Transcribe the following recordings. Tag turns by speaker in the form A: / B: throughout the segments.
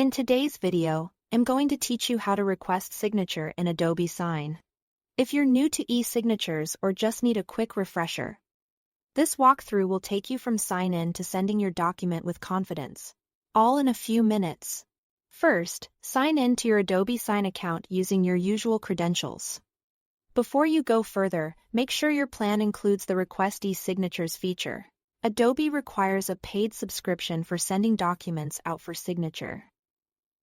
A: In today's video, I'm going to teach you how to request signature in Adobe Sign. If you're new to e-signatures or just need a quick refresher, this walkthrough will take you from sign in to sending your document with confidence, all in a few minutes. First, sign in to your Adobe Sign account using your usual credentials. Before you go further, make sure your plan includes the Request e-signatures feature. Adobe requires a paid subscription for sending documents out for signature.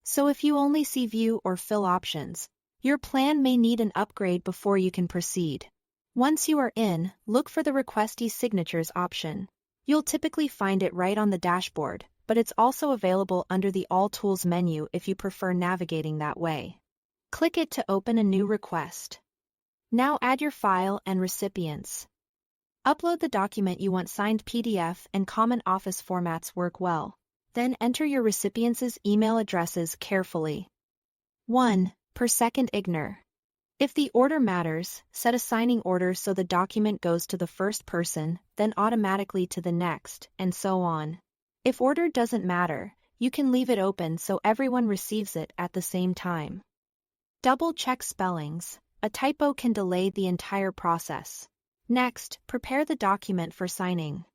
A: So if you only see view or fill options, your plan may need an upgrade before you can proceed. Once you are in, look for the Request e-signatures option. You'll typically find it right on the dashboard, but it's also available under the All Tools menu if you prefer navigating that way. Click it to open a new request. Now add your file and recipients. Upload the document you want. Signed PDF and common office formats work well. Then enter your recipients' email addresses carefully. 1 per second. Ignore. If the order matters, set a signing order so the document goes to the first person, then automatically to the next, and so on. If order doesn't matter, you can leave it open so everyone receives it at the same time. Double-check spellings. A typo can delay the entire process. Next, prepare the document for signing.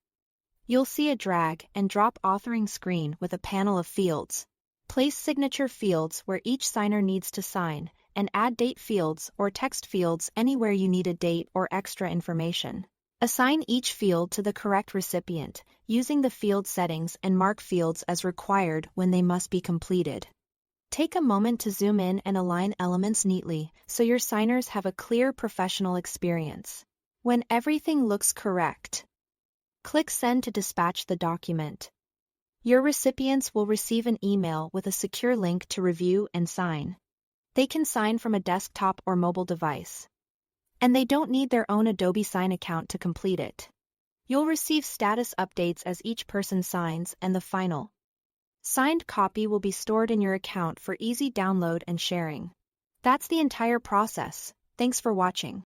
A: You'll see a drag and drop authoring screen with a panel of fields. Place signature fields where each signer needs to sign, and add date fields or text fields anywhere you need a date or extra information. Assign each field to the correct recipient, using the field settings, and mark fields as required when they must be completed. Take a moment to zoom in and align elements neatly so your signers have a clear professional experience. When everything looks correct, click Send to dispatch the document. Your recipients will receive an email with a secure link to review and sign. They can sign from a desktop or mobile device, and they don't need their own Adobe Sign account to complete it. You'll receive status updates as each person signs, and the final signed copy will be stored in your account for easy download and sharing. That's the entire process. Thanks for watching.